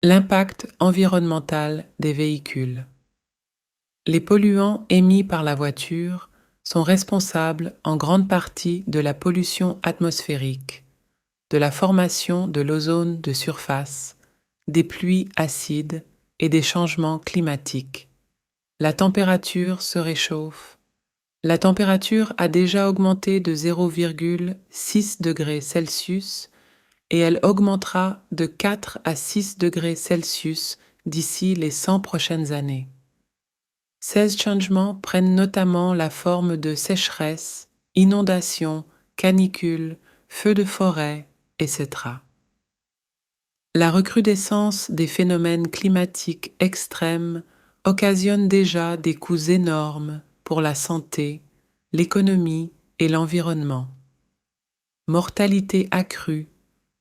L'impact environnemental des véhicules. Les polluants émis par la voiture sont responsables en grande partie de la pollution atmosphérique, de la formation de l'ozone de surface, des pluies acides et des changements climatiques. La température se réchauffe. La température a déjà augmenté de 0,6 degrés Celsius et elle augmentera de 4 à 6 degrés Celsius d'ici les 100 prochaines années. Ces changements prennent notamment la forme de sécheresse, inondations, canicules, feux de forêt, etc. La recrudescence des phénomènes climatiques extrêmes occasionne déjà des coûts énormes pour la santé, l'économie et l'environnement. Mortalité accrue,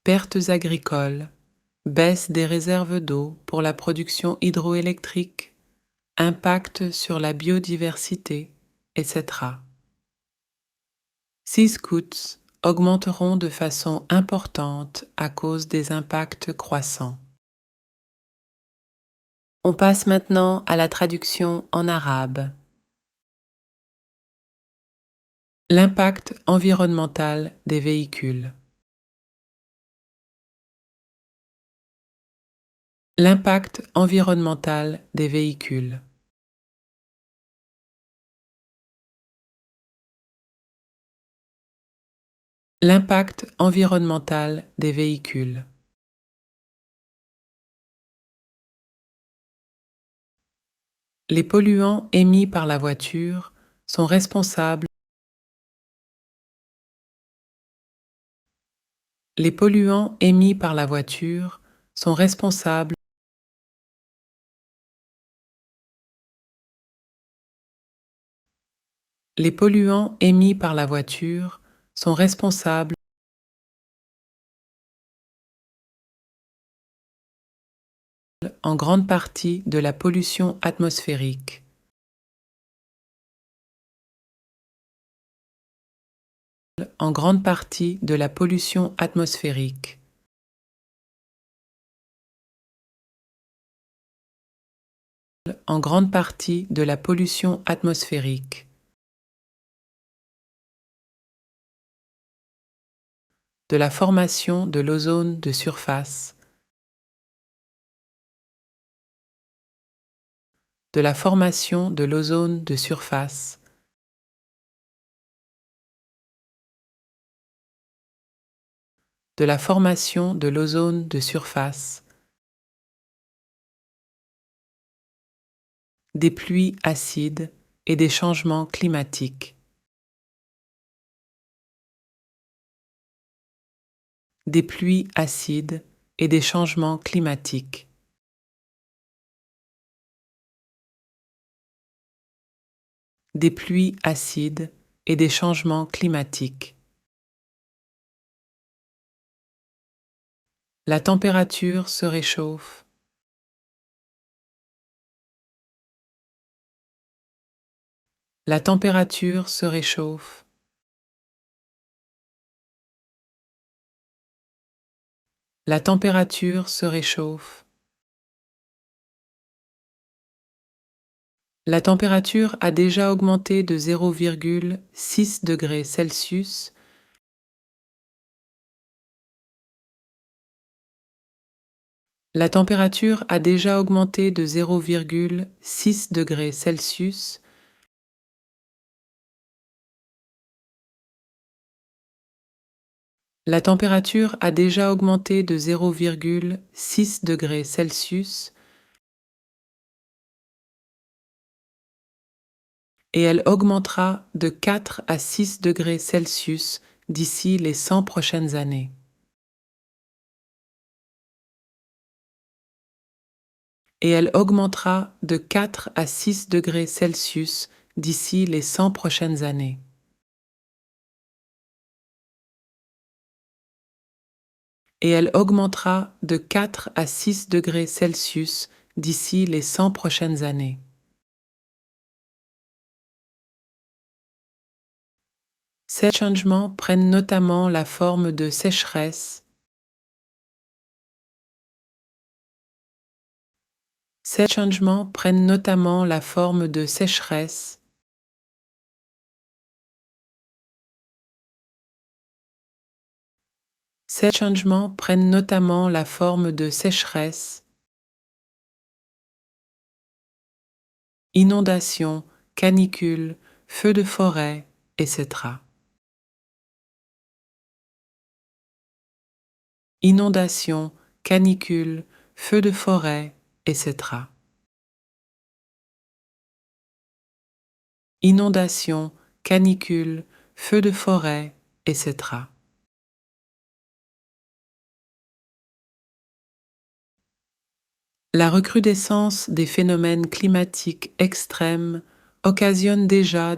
pertes agricoles, baisse des réserves d'eau pour la production hydroélectrique, impact sur la biodiversité, etc. Ces coûts augmenteront de façon importante à cause des impacts croissants. On passe maintenant à la traduction en arabe. L'impact environnemental des véhicules. L'impact environnemental des véhicules. L'impact environnemental des véhicules. Les polluants émis par la voiture sont responsables. Les polluants émis par la voiture sont responsables. Les polluants émis par la voiture sont responsables en grande partie de la pollution atmosphérique. En grande partie de la pollution atmosphérique. En grande partie de la pollution atmosphérique. De la formation de l'ozone de surface. De la formation de l'ozone de surface. De la formation de l'ozone de surface. Des pluies acides et des changements climatiques. Des pluies acides et des changements climatiques. Des pluies acides et des changements climatiques. La température se réchauffe. La température se réchauffe. La température se réchauffe. La température a déjà augmenté de 0,6 degrés Celsius. La température a déjà augmenté de 0,6 degrés Celsius. La température a déjà augmenté de 0,6 degrés Celsius et elle augmentera de 4 à 6 degrés Celsius d'ici les 100 prochaines années. Et elle augmentera de 4 à 6 degrés Celsius d'ici les 100 prochaines années. Et elle augmentera de 4 à 6 degrés Celsius d'ici les 100 prochaines années. Ces changements prennent notamment la forme de sécheresse, Ces changements prennent notamment la forme de sécheresse, Ces changements prennent notamment la forme de sécheresse, inondations, canicules, feux de forêt, etc. Inondations, canicules, feux de forêt, etc. Inondations, canicules, feux de forêt, etc. La recrudescence des phénomènes climatiques extrêmes occasionne déjà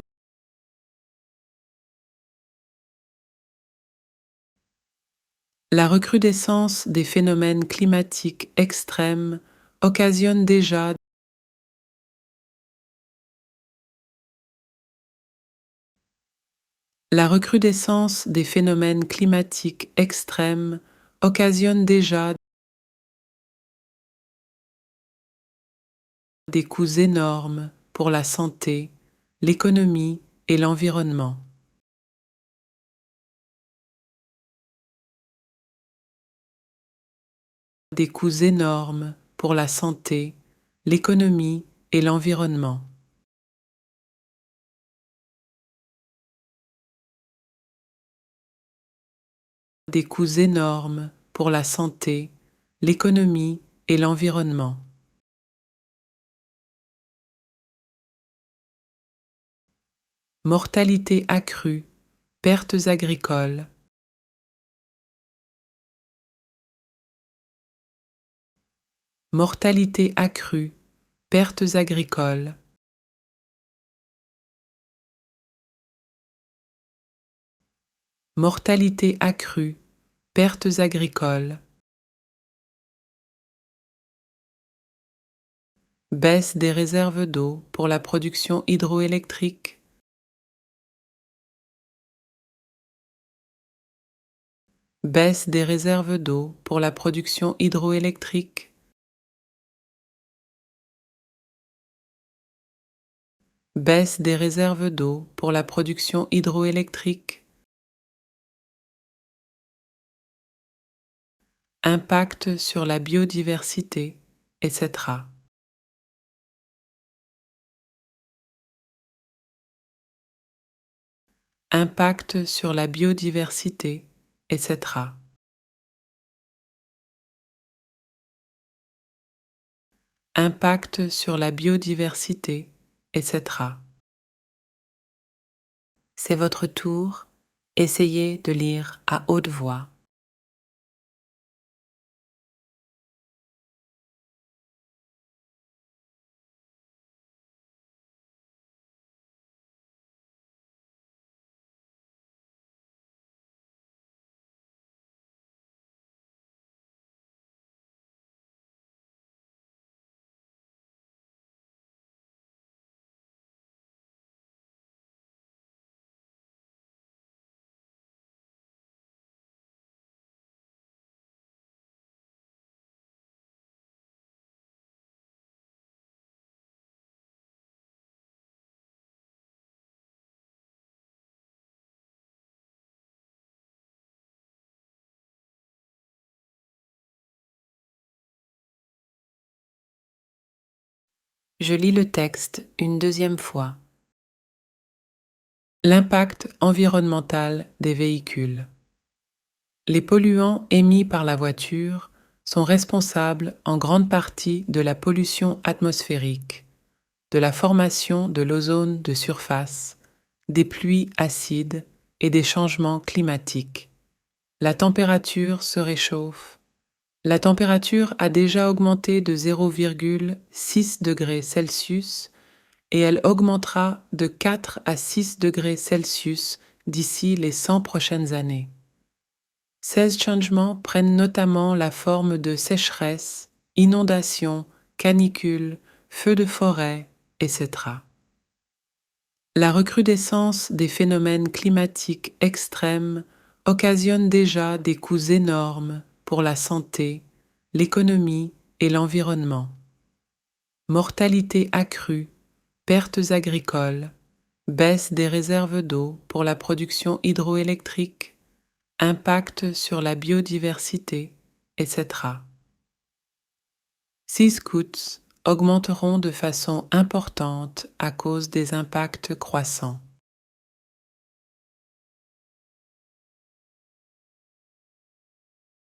La recrudescence des phénomènes climatiques extrêmes occasionne déjà La recrudescence des phénomènes climatiques extrêmes occasionne déjà des coûts énormes pour la santé, l'économie et l'environnement. Des coûts énormes pour la santé, l'économie et l'environnement. Des coûts énormes pour la santé, l'économie et l'environnement. Mortalité accrue, pertes agricoles. Mortalité accrue, pertes agricoles. Mortalité accrue, pertes agricoles. Baisse des réserves d'eau pour la production hydroélectrique. Baisse des réserves d'eau pour la production hydroélectrique. Baisse des réserves d'eau pour la production hydroélectrique. Impact sur la biodiversité, etc. Impact sur la biodiversité, etc. Impact sur la biodiversité, etc. C'est votre tour. Essayez de lire à haute voix. Je lis le texte une deuxième fois. L'impact environnemental des véhicules. Les polluants émis par la voiture sont responsables en grande partie de la pollution atmosphérique, de la formation de l'ozone de surface, des pluies acides et des changements climatiques. La température se réchauffe. La température a déjà augmenté de 0,6 degrés Celsius et elle augmentera de 4 à 6 degrés Celsius d'ici les 100 prochaines années. Ces changements prennent notamment la forme de sécheresse, inondations, canicules, feux de forêt, etc. La recrudescence des phénomènes climatiques extrêmes occasionne déjà des coûts énormes pour la santé, l'économie et l'environnement. mortalité accrue, pertes agricoles, baisse des réserves d'eau pour la production hydroélectrique, impact sur la biodiversité, etc. Ces coûts augmenteront de façon importante à cause des impacts croissants.